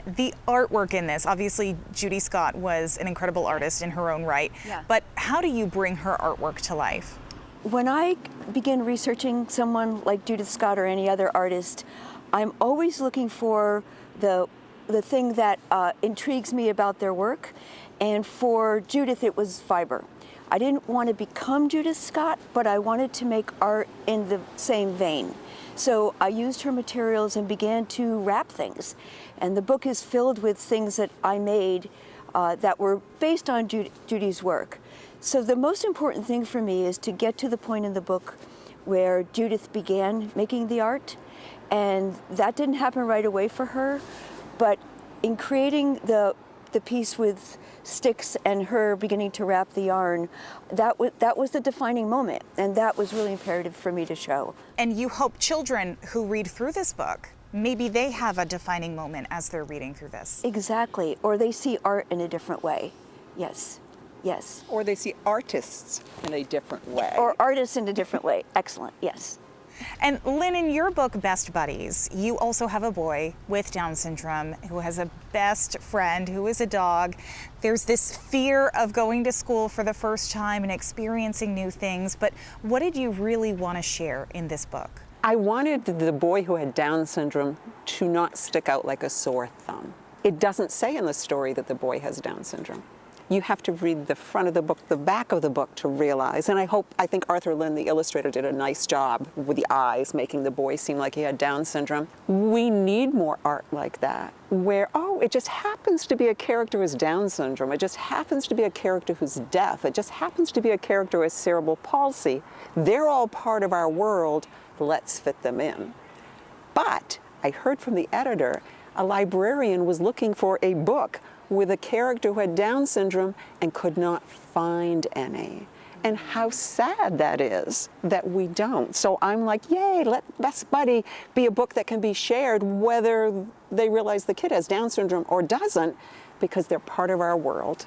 The artwork in this, obviously Judy Scott was an incredible artist in her own right, but how do you bring her artwork to life? When I begin researching someone like Judith Scott or any other artist, I'm always looking for the thing that intrigues me about their work. And for Judith, it was fiber. I didn't want to become Judith Scott, but I wanted to make art in the same vein. So I used her materials and began to wrap things. And the book is filled with things that I made that were based on Judy's work. So the most important thing for me is to get to the point in the book where Judith began making the art. And that didn't happen right away for her. But in creating the piece with sticks and her beginning to wrap the yarn, that was the defining moment, and that was really imperative for me to show. And you hope children who read through this book, maybe they have a defining moment as they're reading through this. Exactly, or they see art in a different way. Yes, yes. Or they see artists in a different way. Or artists in a different way. Excellent, yes. And Lynn, in your book, Best Buddies, you also have a boy with Down syndrome who has a best friend who is a dog. There's this fear of going to school for the first time and experiencing new things, but what did you really want to share in this book? I wanted the boy who had Down syndrome to not stick out like a sore thumb. It doesn't say in the story that the boy has Down syndrome. You have to read the front of the book, the back of the book to realize, and I think Arthur Lynn, the illustrator, did a nice job with the eyes, making the boy seem like he had Down syndrome. We need more art like that, where, oh, it just happens to be a character who has Down syndrome, it just happens to be a character who's deaf, it just happens to be a character who has cerebral palsy. They're all part of our world, let's fit them in. But I heard from the editor, a librarian was looking for a book with a character who had Down syndrome and could not find any. And how sad that is that we don't. So I'm like, yay, let Best Buddy be a book that can be shared whether they realize the kid has Down syndrome or doesn't, because they're part of our world.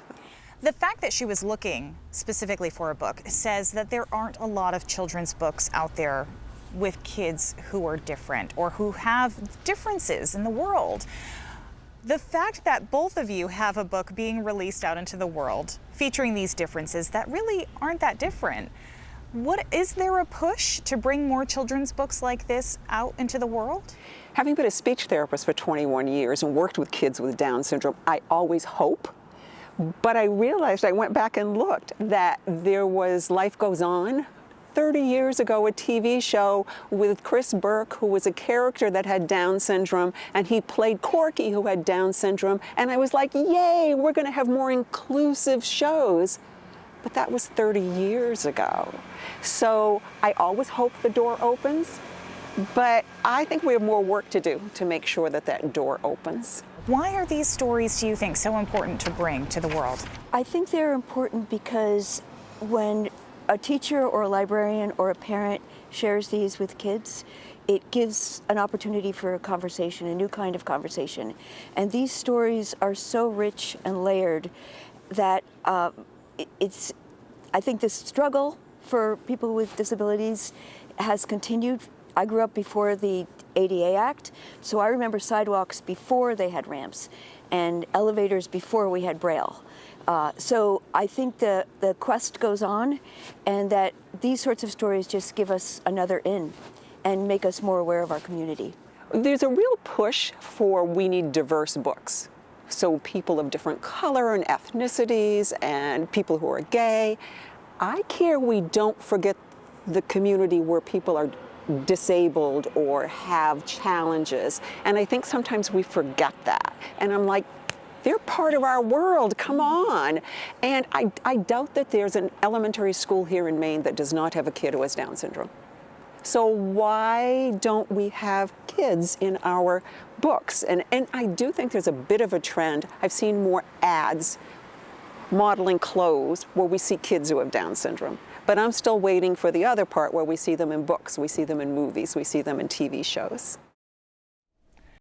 The fact that she was looking specifically for a book says that there aren't a lot of children's books out there with kids who are different or who have differences in the world. The fact that both of you have a book being released out into the world featuring these differences that really aren't that different, is there a push to bring more children's books like this out into the world? Having been a speech therapist for 21 years and worked with kids with Down syndrome, I always hope, but I realized, I went back and looked, that there was Life Goes On, 30 years ago, a TV show with Chris Burke, who was a character that had Down syndrome, and he played Corky, who had Down syndrome, and I was like, yay, we're going to have more inclusive shows. But that was 30 years ago. So I always hope the door opens, but I think we have more work to do to make sure that that door opens. Why are these stories, do you think, so important to bring to the world? I think they're important because when a teacher or a librarian or a parent shares these with kids, it gives an opportunity for a conversation, a new kind of conversation. And these stories are so rich and layered that I think the struggle for people with disabilities has continued. I grew up before the ADA Act, so I remember sidewalks before they had ramps and elevators before we had Braille. So I think the quest goes on, and that these sorts of stories just give us another in and make us more aware of our community. There's a real push for we need diverse books. So people of different color and ethnicities and people who are gay. I care we don't forget the community where people are disabled or have challenges. And I think sometimes we forget that. And I'm like, they're part of our world, come on. And I doubt that there's an elementary school here in Maine that does not have a kid who has Down syndrome. So why don't we have kids in our books? And I do think there's a bit of a trend. I've seen more ads modeling clothes where we see kids who have Down syndrome. But I'm still waiting for the other part where we see them in books, we see them in movies, we see them in TV shows.